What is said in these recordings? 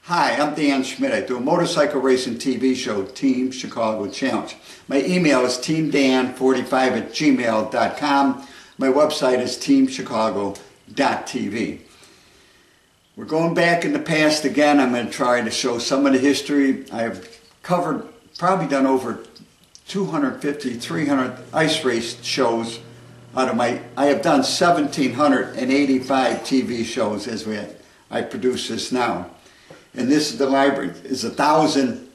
Hi, I'm Dan Schmitt. I do a motorcycle racing TV show, Team Chicago Challenge. My email is teamdan45@gmail.com. My website is teamchicago.tv. We're going back in the past again. I'm going to try to show some of the history. I've covered, probably done over 250, 300 ice race shows out of I have done 1,785 TV shows as I produce this now. And this is the library. It's 1,000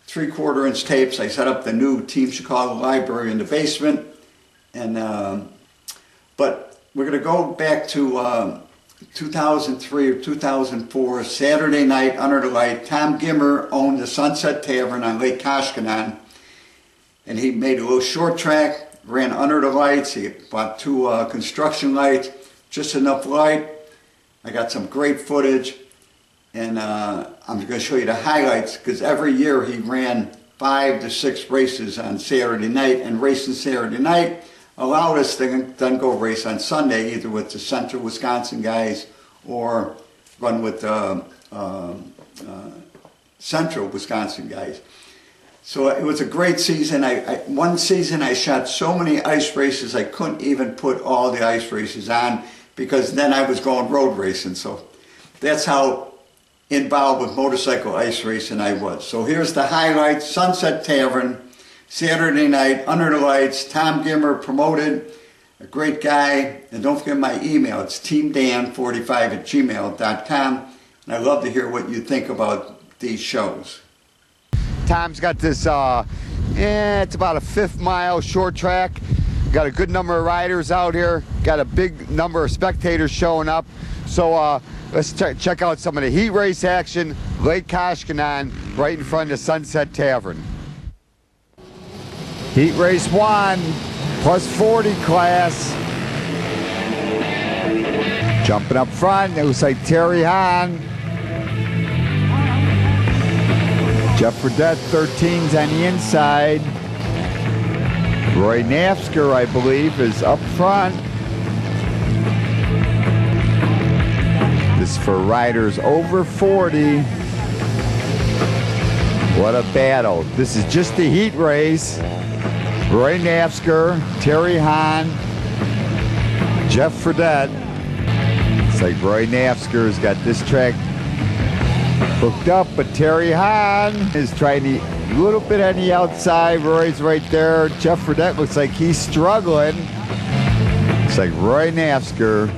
3/4-inch tapes. I set up the new Team Chicago library in the basement. And but we're going to go back to 2003 or 2004, Saturday night under the light. Tom Gimmer owned the Sunset Tavern on Lake Koshkonong. And he made a little short track, ran under the lights. He bought two construction lights, just enough light. I got some great footage. And I'm going to show you the highlights, because every year he ran 5 to 6 races on Saturday night, and racing Saturday night allowed us to then go race on Sunday, either with the Central Wisconsin guys or run with Central Wisconsin guys. So it was a great season. One season I shot so many ice races I couldn't even put all the ice races on, because then I was going road racing. So that's how involved with motorcycle ice racing I was. So here's the highlights. Sunset Tavern, Saturday night, under the lights. Tom Gimmer promoted, a great guy. And don't forget my email. It's teamdan45@gmail.com. And I'd love to hear what you think about these shows. Tom's got this, it's about a 5th mile short track. Got a good number of riders out here. Got a big number of spectators showing up. So let's check out some of the heat race action, Lake Koshkonong, right in front of the Sunset Tavern. Heat race 1, +40 class. Jumping up front, it looks like Terry Hahn. Jeff Fredette, 13's on the inside. Roy Nafsker, I believe, is up front. This is for riders over 40. What a battle. This is just the heat race. Roy Nafsker, Terry Hahn, Jeff Fredette. It's like Roy Nafsker's got this track hooked up, but Terry Hahn is trying to a little bit on the outside. Roy's right there. Jeff Fredette looks like he's struggling. It's like Roy Nafsker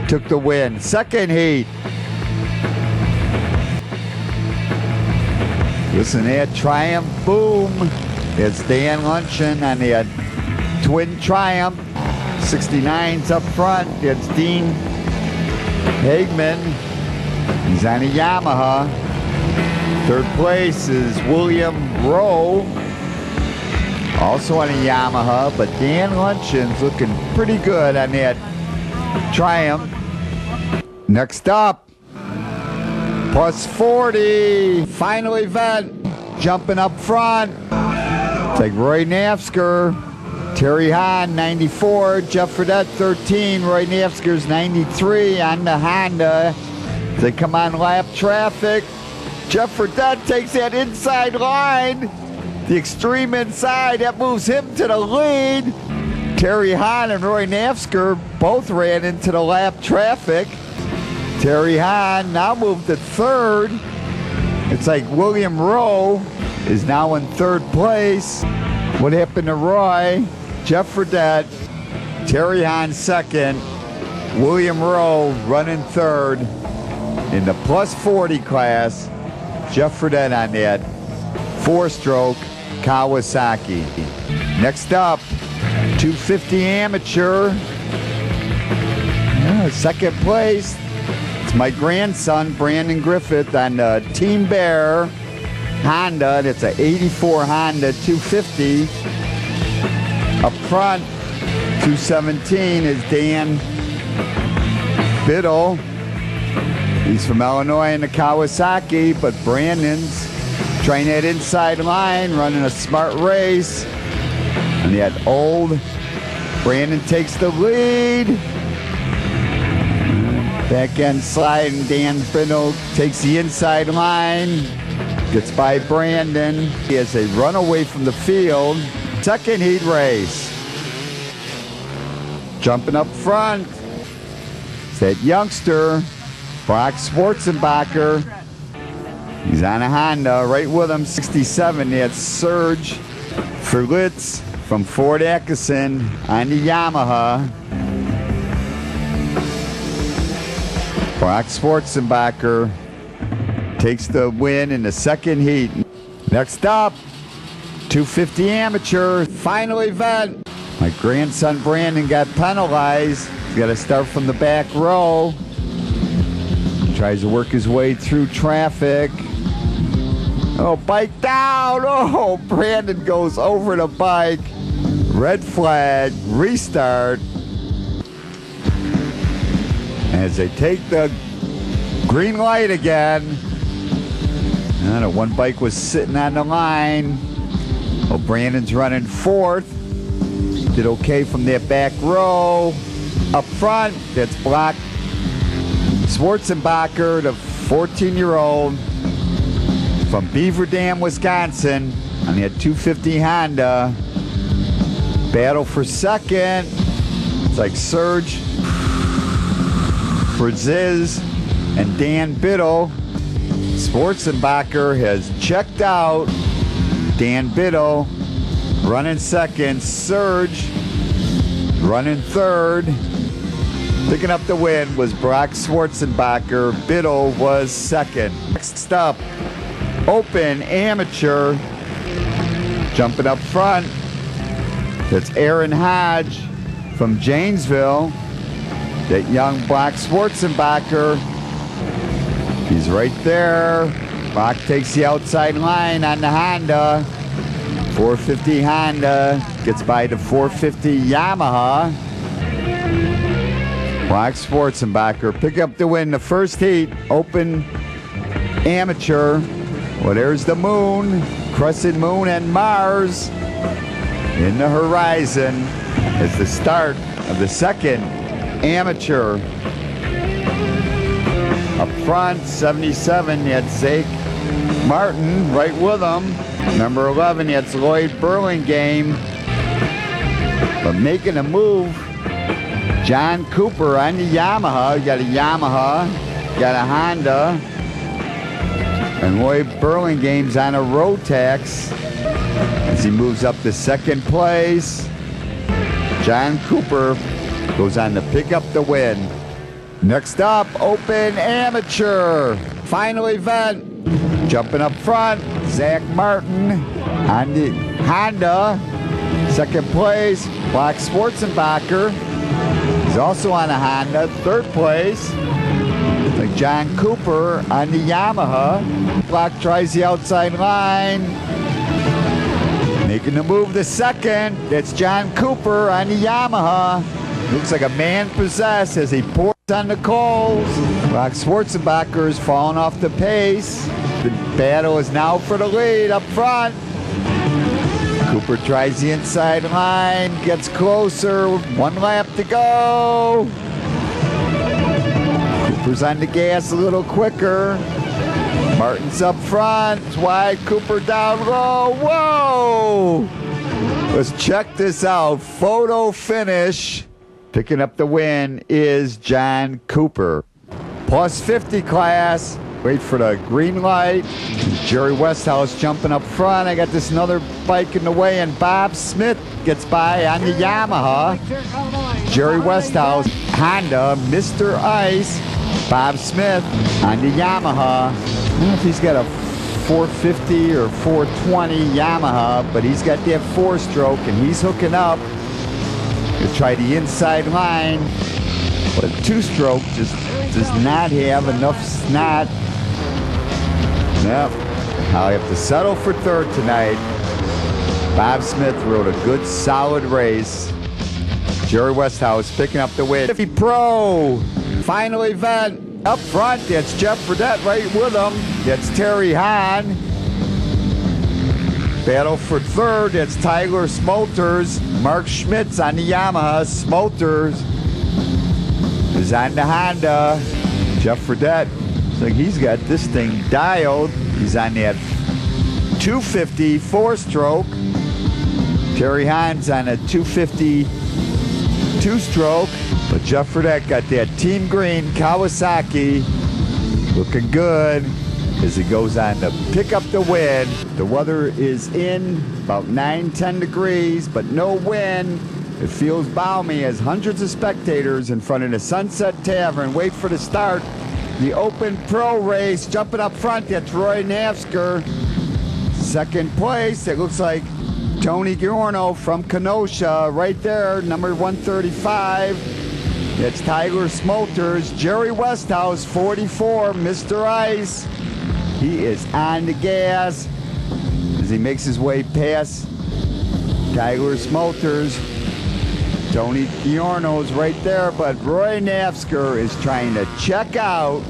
took the win. Second heat. Listen to that Triumph boom. It's Dan Luncheon on the twin Triumph. 69's up front. It's Dean Hagman. He's on a Yamaha. 3rd place is William Rowe, also on a Yamaha, but Dan Luncheon's looking pretty good on that Triumph. Next up, +40, final event, jumping up front. It's like Roy Nafsker, Terry Hahn, 94, Jeff Fredette, 13, Roy Nafsker's 93 on the Honda. They come on lap traffic. Jeff Fredette takes that inside line, the extreme inside, that moves him to the lead. Terry Hahn and Roy Nafsker both ran into the lap traffic. Terry Hahn now moved to 3rd. It's like William Rowe is now in 3rd place. What happened to Roy? Jeff Fredette, Terry Hahn 2nd, William Rowe running 3rd in the +40 class. Jeff Fredette on that 4-stroke Kawasaki. Next up, 250 amateur. Yeah, 2nd place. It's my grandson, Brandon Griffith, on the Team Bear Honda. It's an 84 Honda 250. Up front, 217 is Dan Biddle. He's from Illinois in the Kawasaki, but Brandon's trying that inside line, running a smart race. And that old, Brandon takes the lead. Back end slide, and Dan Biddle takes the inside line. Gets by Brandon. He has a run away from the field. Second heat race. Jumping up front. It's that youngster, Brock Schwarzenbacher. He's on a Honda, right with him, 67. That's Serge Ferlitz from Fort Atkinson on the Yamaha. Brock Schwarzenbacher takes the win in the second heat. Next up, 250 amateur, final event. My grandson Brandon got penalized. He's got to start from the back row. Tries to work his way through traffic. Oh, bike down. Oh, Brandon goes over the bike. Red flag, restart. As they take the green light again. And one bike was sitting on the line. Oh, Brandon's running fourth. Did okay from that back row. Up front, that's Brock Schwarzenbacher, the 14-year-old from Beaver Dam, Wisconsin, on that 250 Honda. Battle for second. It's like Serge Friziz and Dan Biddle. Schwarzenbacher has checked out. Dan Biddle running second. Serge running third. Picking up the win was Brock Schwarzenbacher. Biddle was second. Next up, open amateur. Jumping up front, that's Aaron Hodge from Janesville. That young Brock Schwarzenbacher. He's right there. Brock takes the outside line on the Honda. 450 Honda gets by the 450 Yamaha. Brock Schwarzenbacher pick up the win the first heat. Open amateur. Well, there's the moon, crescent moon and Mars in the horizon as the start of the second amateur. Up front, 77, that's Zach Martin right with him. Number 11, that's Lloyd Burlingame. But making a move, John Cooper on the Yamaha. You got a Yamaha, got a Honda. And Lloyd Burlingame's on a Rotax as he moves up to second place. John Cooper goes on to pick up the win. Next up, open amateur. Final event. Jumping up front, Zach Martin on the Honda. Second place, Brock Schwarzenbacher. He's also on a Honda. Third place, like John Cooper on the Yamaha. Brock tries the outside line. Making the move to second. That's John Cooper on the Yamaha. Looks like a man possessed as he pours on the coals. Brock Schwarzenbacher is falling off the pace. The battle is now for the lead up front. Cooper tries the inside line, gets closer. 1 lap to go. Cooper's on the gas a little quicker. Martin's up front. It's wide. Cooper down low. Whoa! Let's check this out. Photo finish. Picking up the win is John Cooper. Plus 50 class. Wait for the green light. Jerry Westhouse jumping up front. I got this another bike in the way, and Bob Schmitt gets by on the Yamaha. Jerry Westhouse, Honda, Mr. Ice. Bob Schmitt on the Yamaha. I don't know if he's got a 450 or 420 Yamaha, but he's got that 4-stroke, and he's hooking up to try the inside line. But 2-stroke just does not have enough snot. Yep. I'll have to settle for third tonight. Bob Schmitt rode a good, solid race. Jerry Westhouse picking up the win. 50 Pro. Final event. Up front, that's Jeff Fredette right with him. That's Terry Hahn. Battle for third, that's Tyler Smolters. Mark Schmidt's on the Yamaha. Smolters is on the Honda. Jeff Fredette, looks like he's got this thing dialed. He's on that 250 4-stroke. Terry Hahn's on a 250 2-stroke. But Jeff Fredette got that team green Kawasaki, looking good as he goes on to pick up the win. The weather is in about 9-10 degrees, but no wind. It feels balmy as hundreds of spectators in front of the Sunset Tavern wait for the start. The Open Pro race, jumping up front, that's Roy Nafsker. Second place, it looks like Tony Giorno from Kenosha, right there, number 135. That's Tyler Smolters. Jerry Westhouse, 44, Mr. Ice. He is on the gas as he makes his way past Tyler Smolters. Tony Giorno's right there, but Roy Nafsker is trying to check out.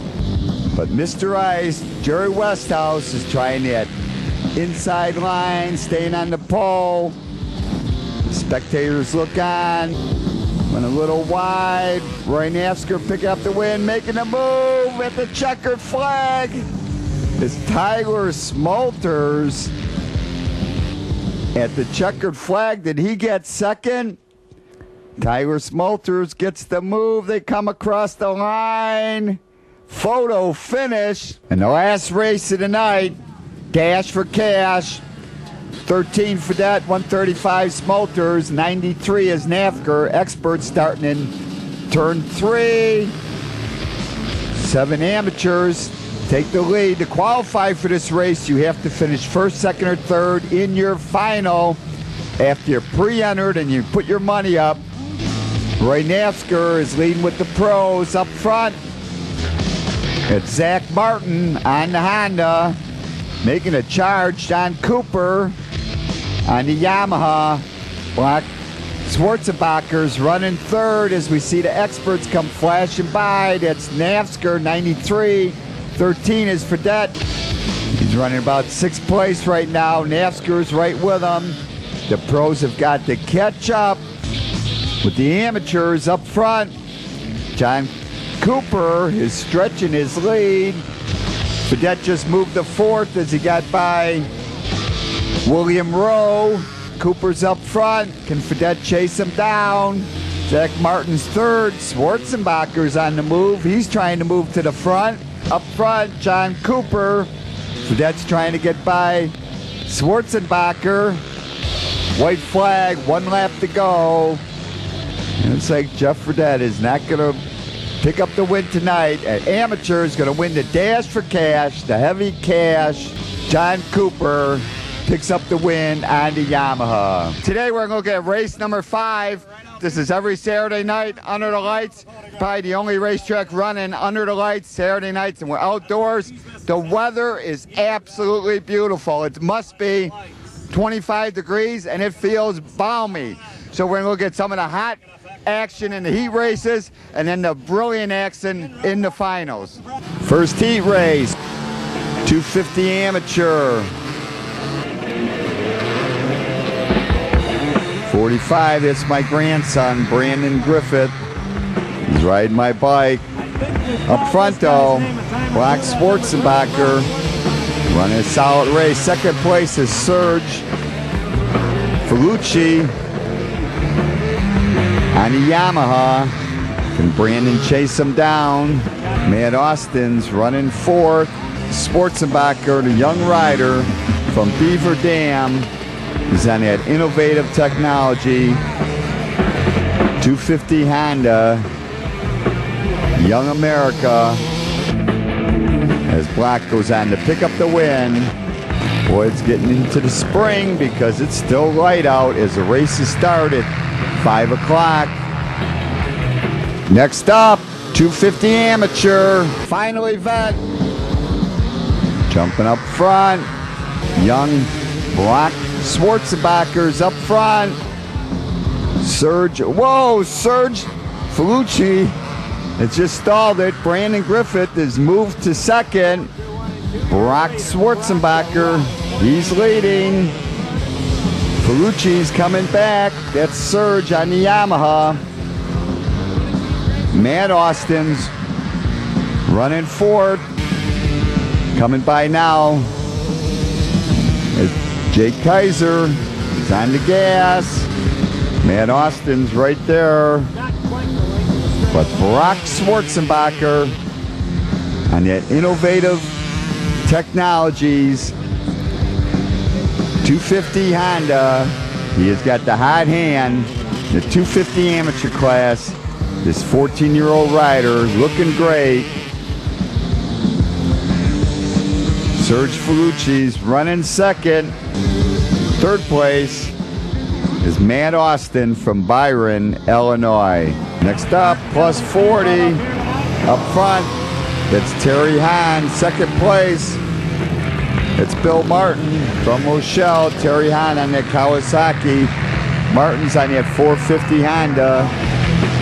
But Mr. Ice, Jerry Westhouse, is trying that inside line, staying on the pole. Spectators look on. Went a little wide. Roy Nafsker picking up the win, making a move at the checkered flag. It's Tyler Smolters at the checkered flag. Did he get second? Tyler Smolters gets the move. They come across the line. Photo finish. And the last race of the night, Dash for Cash. 13 Fredette, 135 Smolters, 93 is Nafker. Experts starting in turn 3. 7 amateurs take the lead. To qualify for this race, you have to finish first, second, or third in your final. After you're pre-entered and you put your money up, Roy Nafsker is leading with the pros up front. It's Zach Martin on the Honda, making a charge. John Cooper on the Yamaha. Black Schwarzenbacher's running third as we see the experts come flashing by. That's Nafsker, 93. 13 is Fredette. He's running about 6th place right now. Nafsker's right with him. The pros have got to catch up with the amateurs up front. John Cooper is stretching his lead. Fredette just moved to 4th as he got by William Rowe. Cooper's up front. Can Fredette chase him down? Zach Martin's 3rd. Schwarzenbacher's on the move. He's trying to move to the front. Up front, John Cooper. Fredette's trying to get by Schwarzenbacher. White flag, 1 lap to go. And it's like Jeff Fredette is not going to pick up the win tonight. An amateur is going to win the Dash for Cash, the heavy cash. John Cooper picks up the win on the Yamaha. Today we're going to look at race number 5. This is every Saturday night under the lights. Probably the only racetrack running under the lights Saturday nights, and we're outdoors. The weather is absolutely beautiful. It must be 25 degrees, and it feels balmy. So we're going to look at some of the hot action in the heat races, and then the brilliant action in the finals. First heat race, 250 amateur. 45, it's my grandson, Brandon Griffith. He's riding my bike. Up front though, Black Schwarzenbacher running a solid race. Second place is Serge Felucci on the Yamaha. Can Brandon chase him down? Matt Austin's running 4th. Schwarzenbacher, the young rider from Beaver Dam, is on that innovative technology. 250 Honda, Young America, as Black goes on to pick up the win. Boy, it's getting into the spring because it's still light out as the races start at 5 o'clock. Next up, 250 amateur, final event. Jumping up front, young Black Schwarzenbacher's up front. Serge Felucci has just stalled it. Brandon Griffith is moved to 2nd. Brock Schwarzenbacher, he's leading. Felucci's coming back. That's Serge on the Yamaha. Matt Austin's Running fourth. Coming by now is Jake Kaiser. He's on the gas. Matt Austin's right there. But Brock Schwarzenbacher on that innovative technologies 250 Honda. He has got the hot hand. The 250 amateur class. This 14-year-old rider looking great. Serge Felucci's running second. Third place is Matt Austin from Byron, Illinois. Next up, plus 40. Up front, it's Terry Hahn. Second place, it's Bill Martin from Rochelle. Terry Hahn on that Kawasaki. Martin's on that 450 Honda.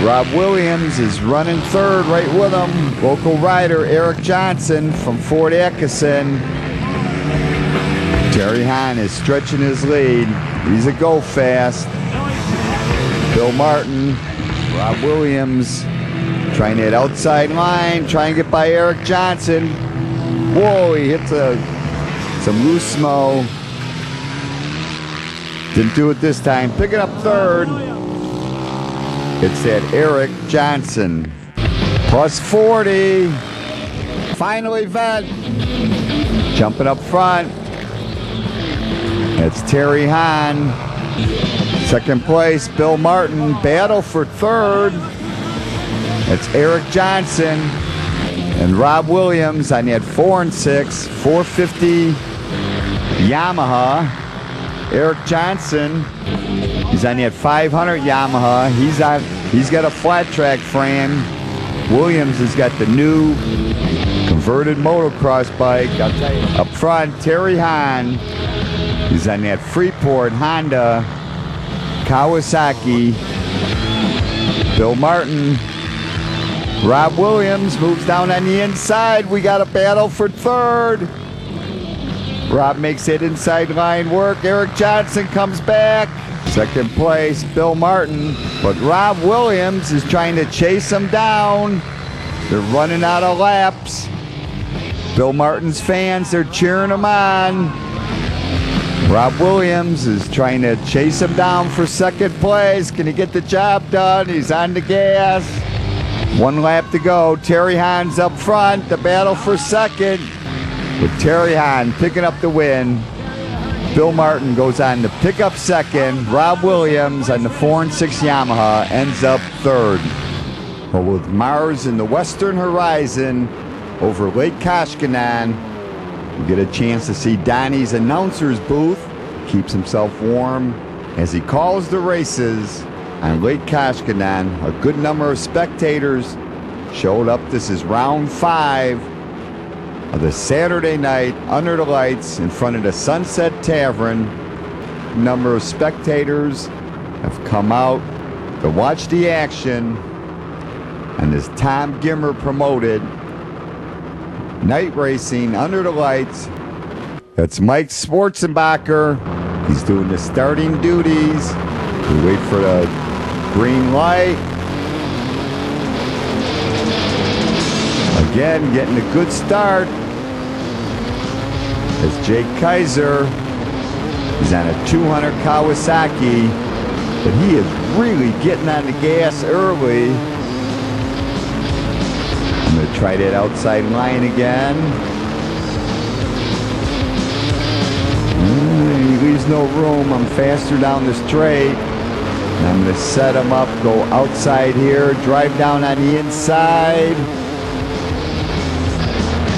Rob Williams is running third right with him. Local rider Eric Johnson from Fort Atkinson. Terry Hahn is stretching his lead. He's a go fast. Bill Martin, Rob Williams trying that outside line, trying to get by Eric Johnson. Whoa, he hits some loose snow. Didn't do it this time. Picking up third, it's that Eric Johnson. Plus 40. Final event. Jumping up front, it's Terry Hahn. Second place, Bill Martin. Battle for third, it's Eric Johnson and Rob Williams on that 4 and 6 450 Yamaha. Eric Johnson, he's on that 500 Yamaha. He's got a flat track frame. Williams has got the new converted motocross bike. I'll tell you. Up front, Terry Hahn. He's on that Freeport Honda Kawasaki. Bill Martin. Rob Williams moves down on the inside. We got a battle for third. Rob makes that inside line work. Eric Johnson comes back. Second place, Bill Martin. But Rob Williams is trying to chase him down. They're running out of laps. Bill Martin's fans, they're cheering him on. Rob Williams is trying to chase him down for second place. Can he get the job done? He's on the gas. 1 lap to go. Terry Hahn's up front. The battle for second with Terry Hahn picking up the win. Bill Martin goes on to pick up second. Rob Williams on the 4 and 6 Yamaha ends up third. Well, with Mars in the western horizon over Lake Koshkonong, we get a chance to see Donnie's announcer's booth. Keeps himself warm as he calls the races on Lake Koshkonong. A good number of spectators showed up. This is round 5 of the Saturday night under the lights in front of the Sunset Tavern. A number of spectators have come out to watch the action and this Tom Gimmer promoted night racing under the lights. That's Mike Schwarzenbacher. He's doing the starting duties. We wait for the green light. Again, getting a good start. It's Jake Kaiser. He's on a 200 Kawasaki, but he is really getting on the gas early. I'm going to try that outside line again. He leaves no room. I'm faster down the straight. And I'm going to set him up, go outside here, drive down on the inside.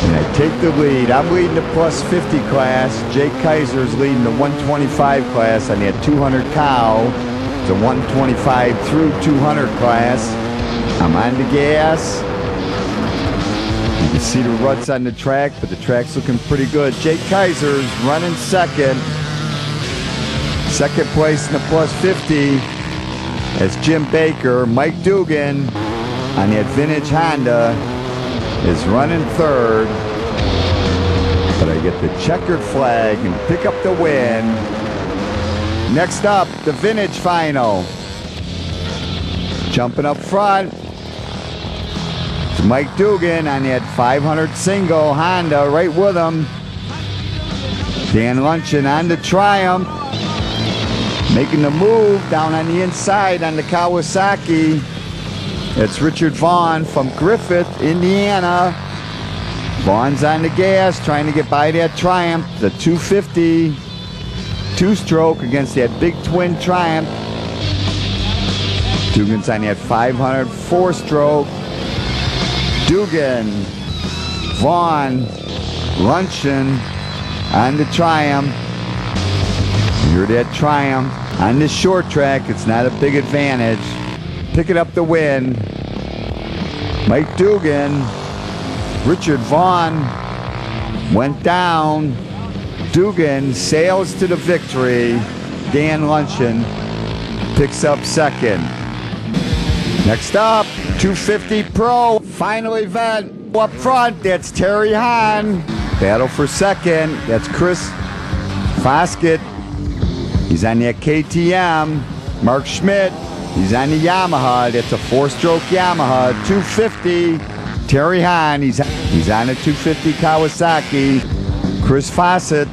And I take the lead. I'm leading the plus 50 class. Jake Kaiser's leading the 125 class on that 200 cow. It's a 125 through 200 class. I'm on the gas. You can see the ruts on the track, but the track's looking pretty good. Jake Kaiser's running second. Second place in the plus 50 is Jim Baker. Mike Dugan on that vintage Honda is running third. But I get the checkered flag and pick up the win. Next up, the vintage final. Jumping up front, It's Mike Dugan on that 500 single Honda right with him. Dan Luncheon on the Triumph. Making the move down on the inside on the Kawasaki. It's Richard Vaughn from Griffith, Indiana. Vaughn's on the gas, trying to get by that Triumph, the 250 two-stroke against that big twin Triumph. Dugan's on that 500 four-stroke. Dugan, Vaughn, Luncheon on the Triumph. You're that Triumph. On this short track, it's not a big advantage. Picking up the win. Mike Dugan. Richard Vaughn went down. Dugan sails to the victory. Dan Luncheon picks up second. Next up, 250 Pro. Final event. Up front, that's Terry Hahn. Battle for second. That's Chris Foskett. He's on that KTM. Mark Schmitt. He's on the Yamaha. That's a four-stroke Yamaha. 250. Terry Hahn. He's on a 250 Kawasaki. Chris Foskett.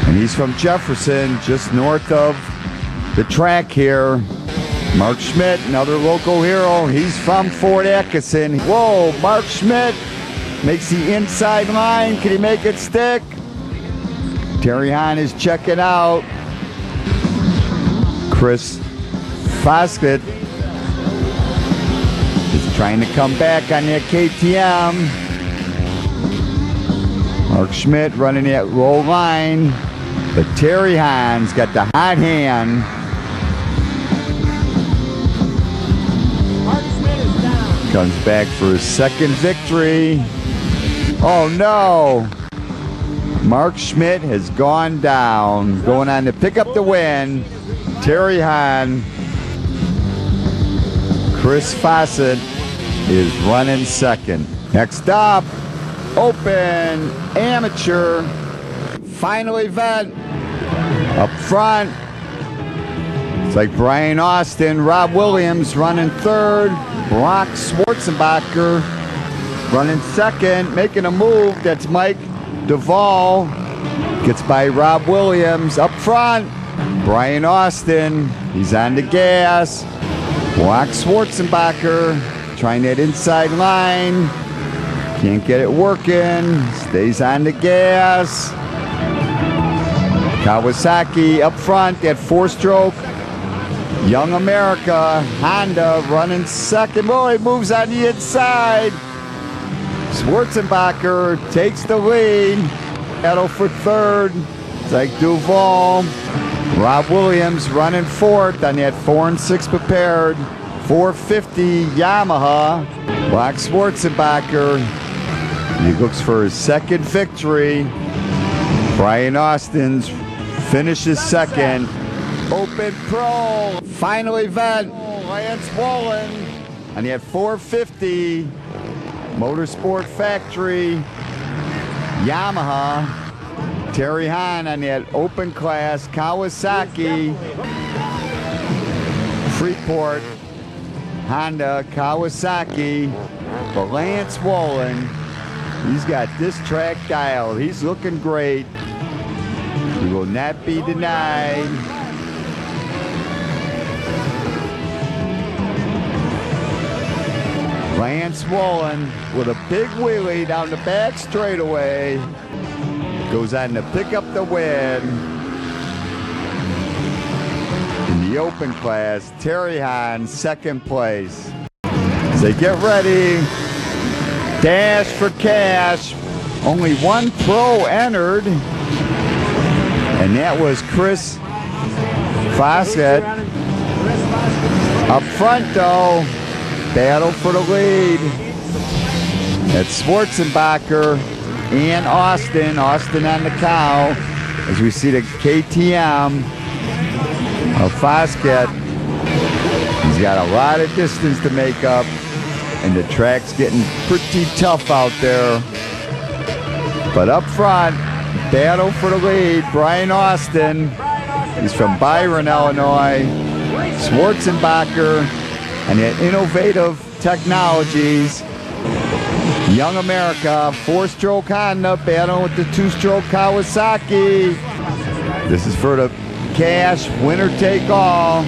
And he's from Jefferson, just north of the track here. Mark Schmitt, another local hero. He's from Fort Atkinson. Whoa, Mark Schmitt makes the inside line. Can he make it stick? Terry Hahn is checking out. Chris Foskett is trying to come back on that KTM. Mark Schmitt running that roll line. But Terry Hahn's got the hot hand. Comes back for his second victory. Oh no! Mark Schmitt has gone down. Going on to pick up the win. Terry Hahn. Chris Foskett is running second. Next up, Open Amateur final event. Up front, it's like Brian Austin, Rob Williams running third, Brock Schwarzenbacher running second, making a move. That's Mike Duvall. Gets by Rob Williams. Up front, Brian Austin. He's on the gas. Brock Schwarzenbacher trying that inside line. Can't get it working. Stays on the gas. Kawasaki up front, that four-stroke. Young America, Honda running second. Oh, he moves on the inside. Schwarzenbacher takes the lead. Battle for third. It's like Duval. Rob Williams running fourth on that 4 and 6 prepared 450 Yamaha. Brock Schwarzenbacher. He looks for his second victory. Brian Austin's finishes second. Open Pro final event. Lance Wolin on that 450 Motorsport Factory Yamaha. Terry Hahn on that open class Kawasaki. Freeport Honda Kawasaki. But Lance Wolin, he's got this track dialed. He's looking great. He will not be denied. Lance Wolin with a big wheelie down the back straightaway. Goes on to pick up the win. In the open class, Terry Hahn, second place. So get ready. Dash for cash. Only one pro entered. And that was Chris Foskett. Up front though, battle for the lead. That's Schwarzenbacher and Austin. Austin on the cow. As we see the KTM of Foskett. He's got a lot of distance to make up. And the track's getting pretty tough out there. But up front, battle for the lead. Brian Austin. He's from Byron, Illinois. Schwarzenbacher and that innovative Technologies. Young America, 4-stroke Honda, battling with the 2-stroke Kawasaki. This is for the cash, winner take all.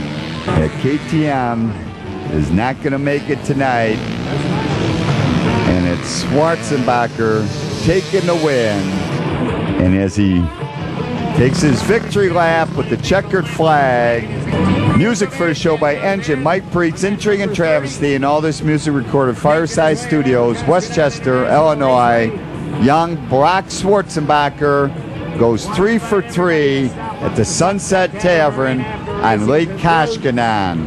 At KTM is not going to make it tonight. And it's Schwarzenbacher taking the win. And as he takes his victory lap with the checkered flag, music for the show by Engine, Mike Preetz, Intrigue and Travesty, and all this music recorded Fireside Studios, Westchester, Illinois. Young Brock Schwarzenbacher goes 3 for 3 at the Sunset Tavern on Lake Koshkonong.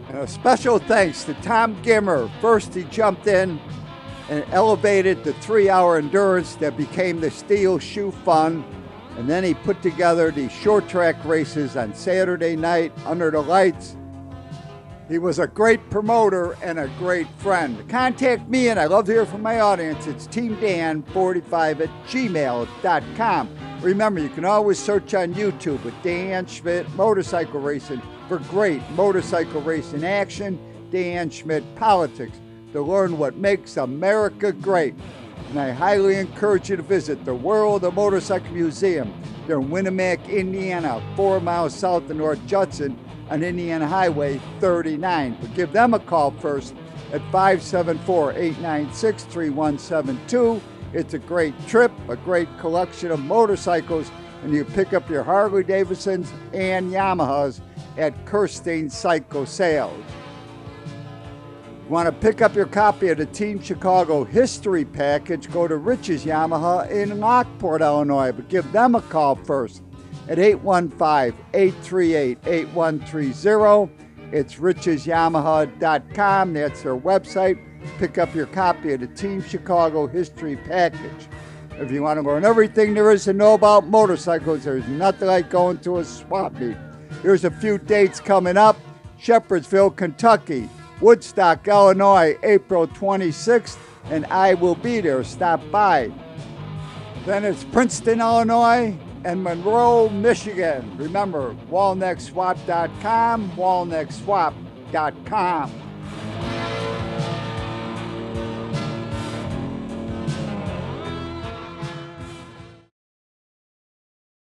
And a special thanks to Tom Gimmer. First he jumped in and elevated the 3-hour endurance that became the Steel Shoe Fun. And then he put together the short track races on Saturday night under the lights. He was a great promoter and a great friend. Contact me, and I love to hear from my audience. It's teamdan45@gmail.com. Remember, you can always search on YouTube with Dan Schmitt Motorcycle Racing for great motorcycle racing action. Dan Schmitt Politics to learn what makes America great. And I highly encourage you to visit the World of Motorcycle Museum. They're in Winamac, Indiana, 4 miles south of North Judson on Indiana Highway 39. But give them a call first at 574-896-3172. It's a great trip, a great collection of motorcycles, and you pick up your Harley Davidsons and Yamahas at Kirstein Cycle Sales. Want to pick up your copy of the Team Chicago History Package, go to Rich's Yamaha in Lockport, Illinois, but give them a call first at 815-838-8130. It's richesyamaha.com. That's their website. Pick up your copy of the Team Chicago History Package. If you want to learn everything there is to know about motorcycles, there's nothing like going to a swap meet. Here's a few dates coming up. Shepherdsville, Kentucky. Woodstock, Illinois, April 26th, and I will be there. Stop by. Then it's Princeton, Illinois, and Monroe, Michigan. Remember, walneckswap.com, walneckswap.com.